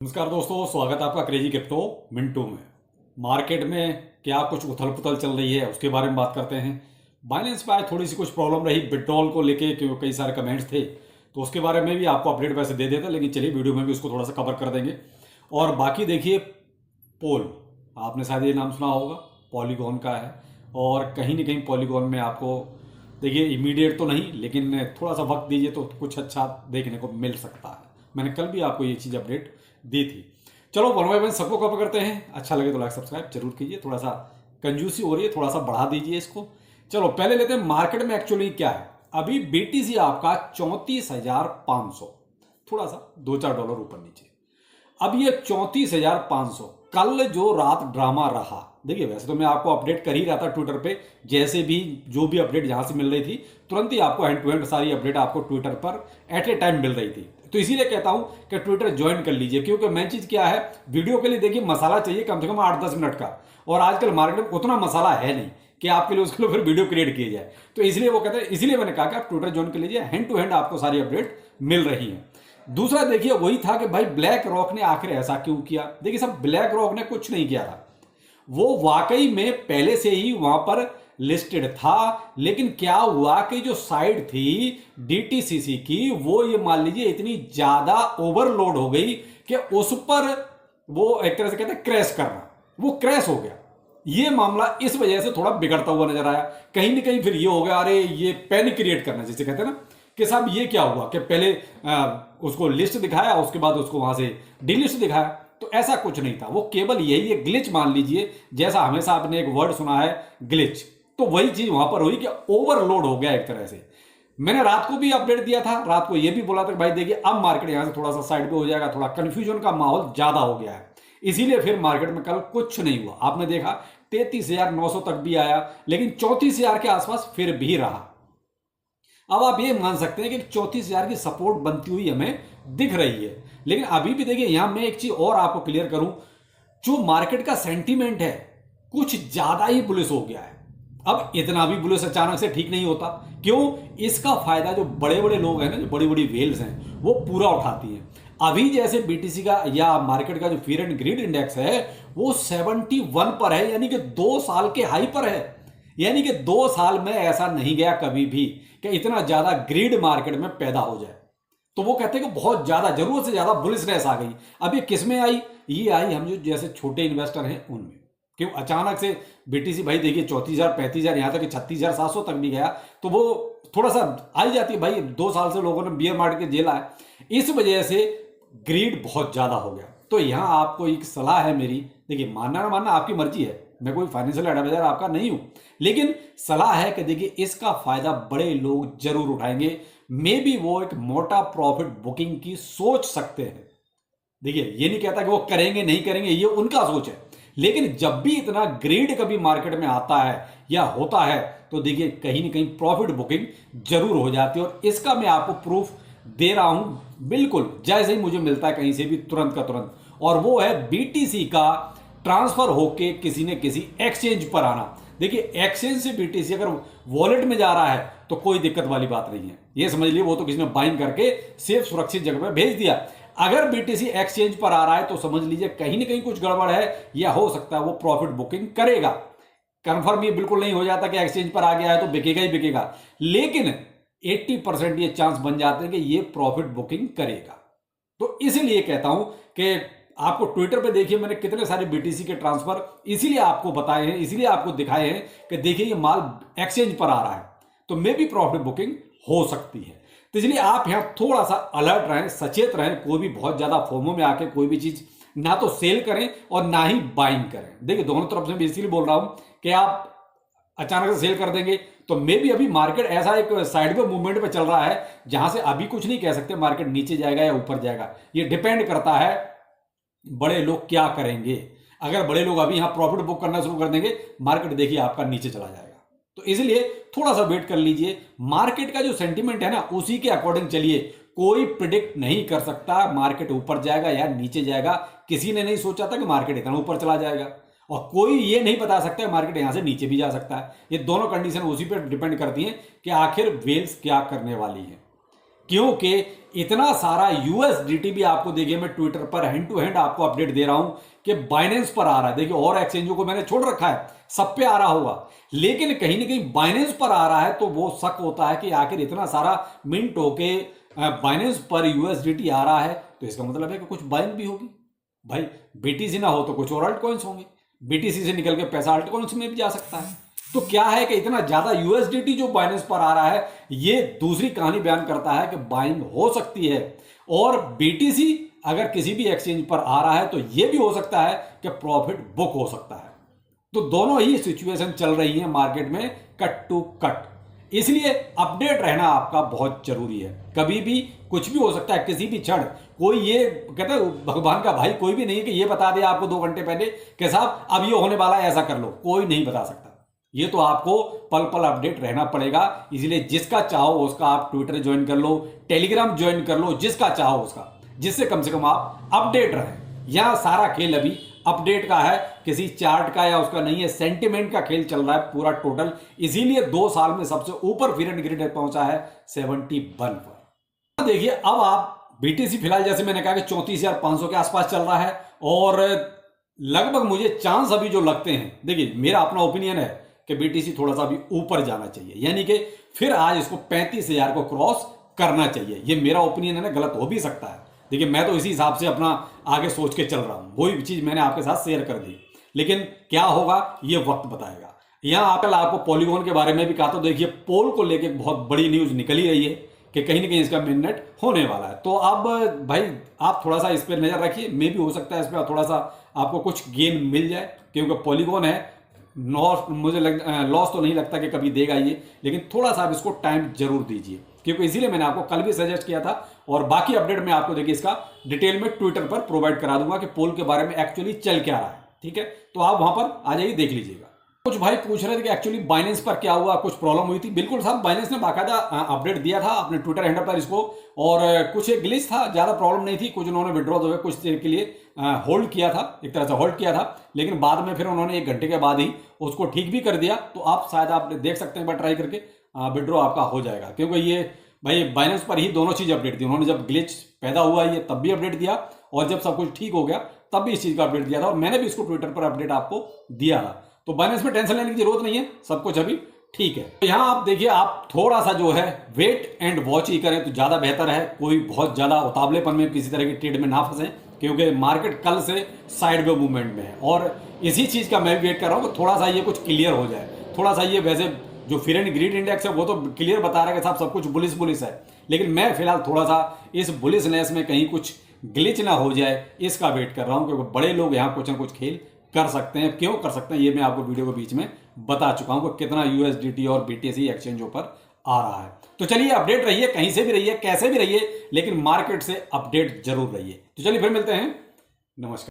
नमस्कार दोस्तों, स्वागत है आपका क्रेजी क्रिप्टो मिंटू में। मार्केट में क्या कुछ उथल पुथल चल रही है उसके बारे में बात करते हैं। बाइनेंस पे आज थोड़ी सी कुछ प्रॉब्लम रही विड्रॉल को लेके, क्योंकि कई सारे कमेंट्स थे, तो उसके बारे में भी आपको अपडेट वैसे दे देते, लेकिन चलिए वीडियो में भी उसको थोड़ा सा कवर कर देंगे। और बाकी देखिए, पोल, आपने शायद ये नाम सुना होगा, पॉलीगॉन का है। और कहीं ना कहीं पॉलीगॉन में आपको देखिए इमीडिएट तो नहीं, लेकिन थोड़ा सा वक्त दीजिए तो कुछ अच्छा देखने को मिल सकता है। मैंने कल भी आपको ये चीज़ अपडेट दी थी। चलो वन बाय वन सबको कवर करते हैं। अच्छा लगे तो लाइक सब्सक्राइब जरूर कीजिए। थोड़ा सा कंजूसी हो रही है, थोड़ा सा बढ़ा दीजिए इसको। चलो पहले लेते हैं मार्केट में एक्चुअली क्या है। अभी बीटीसी आपका 34,500, थोड़ा सा $2-4 ऊपर नीचे। अब ये 34,500 कल जो रात ड्रामा रहा, देखिए वैसे तो मैं आपको अपडेट कर ही रहा था ट्विटर पे, जैसे भी जो भी अपडेट जहां से मिल रही थी तुरंत ही आपको हैंड टू हैंड सारी अपडेट आपको ट्विटर पर एट ए टाइम मिल रही थी। तो इसीलिए कहता हूं कि ट्विटर ज्वाइन कर लीजिए, क्योंकि मेन चीज क्या है, वीडियो के लिए देखिए मसाला चाहिए कम से कम 8-10 मिनट का, और आजकल मार्केट में उतना मसाला है नहीं कि आपके लिए उसके लिए फिर वीडियो क्रिएट किया जाए। तो इसलिए वो कहते हैं, इसलिए मैंने कहा कि आप ट्विटर ज्वाइन कर लीजिए, हैंड टू हैंड आपको सारी अपडेट मिल रही है। दूसरा देखिए वही था कि भाई ब्लैक रॉक ने आखिर ऐसा क्यों किया। देखिए सब, ब्लैक रॉक ने कुछ नहीं किया था, वो वाकई में पहले से ही वहां पर लिस्टेड था, लेकिन क्या हुआ कि जो साइड थी डीटीसीसी की, वो ये मान लीजिए इतनी ज्यादा ओवरलोड हो गई कि उस पर वो एक तरह से कहते हैं क्रैश करना, वो क्रैश हो गया। ये मामला इस वजह से थोड़ा बिगड़ता हुआ नजर आया। कहीं ना कहीं फिर ये हो गया, अरे ये पैनिक क्रिएट करना जिसे कहते हैं ना, कि साहब ये क्या हुआ कि पहले उसको लिस्ट दिखाया, उसके बाद उसको वहां से डिलिस्ट दिखाया। तो ऐसा कुछ नहीं था, वो केवल यही है ग्लिच मान लीजिए, जैसा हमेशा आपने एक वर्ड सुना है ग्लिच, तो वही चीज वहां पर हुई कि ओवरलोड हो गया एक तरह से। मैंने रात को भी अपडेट दिया था, रात को ये भी बोला था कि भाई देखिए अब मार्केट यहां से थोड़ा सा साइड पे हो जाएगा, थोड़ा कंफ्यूजन का माहौल ज्यादा हो गया है। इसीलिए फिर मार्केट में कल कुछ नहीं हुआ। आपने देखा 33,900 तक भी आया, लेकिन 34,000 के आसपास फिर भी रहा। अब आप ये मान सकते हैं कि 34,000 की सपोर्ट बनती हुई हमें दिख रही है। लेकिन अभी भी देखिए, यहां मैं एक चीज और आपको क्लियर करूं, जो मार्केट का सेंटीमेंट है कुछ ज्यादा ही बुलिश हो गया है। अब इतना भी बुलिश अचानक से ठीक नहीं होता। क्यों? इसका फायदा जो बड़े बड़े लोग हैं ना, जो बड़ी बड़ी वेल्स हैं, वो पूरा उठाती हैं। अभी जैसे बीटीसी का या मार्केट का जो फियर एंड ग्रीड इंडेक्स है वो 71 पर है, यानी कि 2 साल के हाई पर है। यानी कि 2 साल में ऐसा नहीं गया कभी भी कि इतना ज्यादा ग्रीड मार्केट में पैदा हो जाए। तो वो कहते हैं कि बहुत ज्यादा, जरूरत से ज्यादा बुलिशनेस आ गई। अब ये किस में आई? ये आई हम जो जैसे छोटे इन्वेस्टर हैं उनमें। क्यों अचानक से बीटीसी भाई देखिए 34,000, 35,000, यहां तक कि 36,700 तक भी गया, तो वो थोड़ा सा आ ही जाती है भाई। 2 साल से लोगों ने बियर मार्केट के झेला है, इस वजह से ग्रीड बहुत ज्यादा हो गया। तो यहां आपको एक सलाह है मेरी, देखिए मानना ना मानना आपकी मर्जी है, मैं कोई फाइनेंशियल एडवाइजर आपका नहीं हूं, लेकिन सलाह है कि देखिए इसका फायदा बड़े लोग जरूर उठाएंगे। मे बी वो एक मोटा प्रॉफिट बुकिंग की सोच सकते हैं। देखिए ये नहीं कहता कि वो करेंगे नहीं करेंगे, ये उनका सोच है, लेकिन जब भी इतना ग्रेड कभी मार्केट में आता है या होता है, तो देखिए कहीं ना कहीं प्रॉफिट बुकिंग जरूर हो जाती है। और इसका मैं आपको प्रूफ दे रहा हूं, बिल्कुल जैसे ही मुझे मिलता है कहीं से भी, तुरंत का तुरंत। और वो है बीटीसी का ट्रांसफर होके किसी ने किसी एक्सचेंज पर आना। देखिए एक्सचेंज से बीटीसी अगर वॉलेट में जा रहा है तो कोई दिक्कत वाली बात नहीं है, ये समझ लीजिए वो तो किसी ने बाइंड करके सेफ सुरक्षित जगह पर भेज दिया। अगर बीटीसी एक्सचेंज पर आ रहा है तो समझ लीजिए कहीं ना कहीं कुछ गड़बड़ है, या हो सकता है वो प्रॉफिट बुकिंग करेगा। कंफर्म ये बिल्कुल नहीं हो जाता कि एक्सचेंज पर आ गया है तो बिकेगा ही बिकेगा, लेकिन 80% ये चांस बन जाते हैं कि ये प्रॉफिट बुकिंग करेगा। तो इसीलिए कहता हूं कि आपको ट्विटर पे देखिए मैंने कितने सारे बीटीसी के ट्रांसफर इसीलिए आपको बताए हैं, इसीलिए आपको दिखाए हैं कि देखिए ये माल एक्सचेंज पर आ रहा है, तो मे भी प्रॉफिट बुकिंग हो सकती है। तो इसलिए आप यहां थोड़ा सा अलर्ट रहें, सचेत रहें। कोई भी बहुत ज्यादा फोमो में आके कोई भी चीज ना तो सेल करें और ना ही बाइंग करें। देखिए दोनों तरफ से मैं इसीलिए बोल रहा हूं कि आप अचानक से सेल कर देंगे तो मे भी अभी मार्केट ऐसा एक साइड पे मूवमेंट पे चल रहा है जहां से अभी कुछ नहीं कह सकते मार्केट नीचे जाएगा या ऊपर जाएगा। ये डिपेंड करता है बड़े लोग क्या करेंगे। अगर बड़े लोग अभी यहां प्रॉफिट बुक करना शुरू कर देंगे, मार्केट देखिए आपका नीचे चला जाएगा। तो इसलिए थोड़ा सा वेट कर लीजिए। मार्केट का जो सेंटीमेंट है ना उसी के अकॉर्डिंग चलिए। कोई प्रिडिक्ट नहीं कर सकता मार्केट ऊपर जाएगा या नीचे जाएगा। किसी ने नहीं सोचा था कि मार्केट इतना ऊपर चला जाएगा, और कोई ये नहीं बता सकता मार्केट यहां से नीचे भी जा सकता है। ये दोनों कंडीशन उसी पर डिपेंड करती हैं कि आखिर वेल्स क्या करने वाली है। क्योंकि इतना सारा यूएसडीटी भी आपको देखिए, मैं ट्विटर पर हैंड टू हैंड आपको अपडेट दे रहा हूं कि बाइनेंस पर आ रहा है। देखिए और एक्सचेंजों को मैंने छोड़ रखा है, सब पे आ रहा होगा, लेकिन कहीं ना कहीं बाइनेंस पर आ रहा है, तो वो शक होता है कि आखिर इतना सारा मिंट होके बाइनेंस पर यूएसडीटी आ रहा है, तो इसका मतलब है कि कुछ बाइंग भी होगी। भाई बीटीसी ना हो तो कुछ और अल्ट कॉइन्स होंगे, बीटीसी से निकल के पैसा अल्ट कॉइन्स में भी जा सकता है। तो क्या है कि इतना ज्यादा यूएसडीटी जो बाइनेंस पर आ रहा है, ये दूसरी कहानी बयान करता है कि बाइंग हो सकती है। और बीटीसी अगर किसी भी एक्सचेंज पर आ रहा है तो यह भी हो सकता है कि प्रॉफिट बुक हो सकता है। तो दोनों ही सिचुएशन चल रही है मार्केट में कट टू कट, इसलिए अपडेट रहना आपका बहुत जरूरी है। कभी भी कुछ भी हो सकता है, किसी भी क्षण कोई ये कहते हैं भगवान का भाई कोई भी नहीं है कि ये बता दे आपको 2 घंटे पहले कि साहब अब ये होने वाला है, ऐसा कर लो, कोई नहीं बता सकता। ये तो आपको पल पल अपडेट रहना पड़ेगा। इसलिए जिसका चाहो उसका आप ट्विटर ज्वाइन कर लो, टेलीग्राम ज्वाइन कर लो, जिसका चाहो उसका, जिससे कम से कम आप अपडेट रहें। यहां सारा खेल अभी अपडेट का है, किसी चार्ट का या उसका नहीं है, सेंटिमेंट का खेल चल रहा है पूरा टोटल। इसीलिए 2 साल में सबसे ऊपर फिर एंड ग्रिड पहुंचा है 71 पर। देखिए अब आप बीटीसी फिलहाल जैसे मैंने कहा कि 34,500 के आसपास चल रहा है, और लगभग मुझे चांस अभी जो लगते हैं, देखिए मेरा अपना ओपिनियन है कि बीटीसी थोड़ा सा अभी ऊपर जाना चाहिए, यानी कि फिर आज इसको 35,000 को क्रॉस करना चाहिए। ये मेरा ओपिनियन है ना, गलत हो भी सकता है। देखिए मैं तो इसी हिसाब से अपना आगे सोच के चल रहा हूं, वही चीज मैंने आपके साथ शेयर कर दी, लेकिन क्या होगा ये वक्त बताएगा। यहां आकर आपको पॉलीगॉन के बारे में भी कहा, तो देखिए पोल को लेकर बहुत बड़ी न्यूज निकली रही है कि कहीं ना कहीं इसका मेननेट होने वाला है। तो अब भाई आप थोड़ा सा इस पर नजर रखिए, मे भी हो सकता है इस पर थोड़ा सा आपको कुछ गेन मिल जाए, क्योंकि पॉलीगॉन है, मुझे लॉस तो नहीं लगता कि कभी देगा ये, लेकिन थोड़ा सा आप इसको टाइम जरूर दीजिए, क्योंकि इसीलिए मैंने आपको कल भी सजेस्ट किया था। और बाकी अपडेट मैं आपको देखिए इसका डिटेल में ट्विटर पर प्रोवाइड करा दूंगा कि पोल के बारे में एक्चुअली चल क्या रहा है, ठीक है। तो आप वहां पर आ जाइए, देख लीजिएगा। कुछ भाई पूछ रहे थे कि एक्चुअली बाइनेंस पर क्या हुआ, कुछ प्रॉब्लम हुई थी। बिल्कुल साहब, बाइनेंस ने बाकायदा अपडेट दिया था अपने ट्विटर हैंडल पर इसको, और कुछ एक ग्लिच था, ज्यादा प्रॉब्लम नहीं थी। कुछ उन्होंने विड्रॉ हुए कुछ देर के लिए होल्ड किया था, एक तरह से होल्ड किया था, लेकिन बाद में फिर उन्होंने 1 घंटे के बाद ही उसको ठीक भी कर दिया। तो आप शायद आप देख सकते हैं, एक बार ट्राई करके विड्रॉ आपका हो जाएगा, क्योंकि ये भाई बाइनेंस पर ही दोनों चीज अपडेट दी उन्होंने। जब ग्लिच पैदा हुआ ये तब भी अपडेट दिया, और जब सब कुछ ठीक हो गया तब भी इस चीज का अपडेट दिया था, और मैंने भी इसको ट्विटर पर अपडेट आपको दिया था। तो बाइनेंस में टेंशन लेने की जरूरत नहीं है, सब कुछ अभी ठीक है। तो यहां आप देखिए, आप थोड़ा सा जो है वेट एंड वॉच ही करें तो ज्यादा बेहतर है। कोई बहुत ज्यादा उतावलेपन में किसी तरह की ट्रेड में ना फंसे, क्योंकि मार्केट कल से साइड वे मूवमेंट में है, और इसी चीज का मैं वेट कर रहा हूं कि थोड़ा सा ये कुछ क्लियर हो जाए। थोड़ा सा ये, वैसे जो फिर एंड ग्रीड इंडेक्स है वो तो क्लियर बता रहा है कि साहब सब कुछ बुलिश है, लेकिन मैं फिलहाल थोड़ा सा इस बुलिशनेस में कहीं कुछ ग्लिच ना हो जाए, इसका वेट कर रहा हूं, क्योंकि बड़े लोग यहां कुछ ना कुछ खेल कर सकते हैं। क्यों कर सकते हैं ये मैं आपको वीडियो के बीच में बता चुका हूं कि कितना यूएसडीटी और बीटीसी एक्सचेंजों पर आ रहा है। तो चलिए अपडेट रहिए, कहीं से भी रहिए, कैसे भी रहिए, लेकिन मार्केट से अपडेट जरूर रहिए। तो चलिए फिर मिलते हैं, नमस्कार।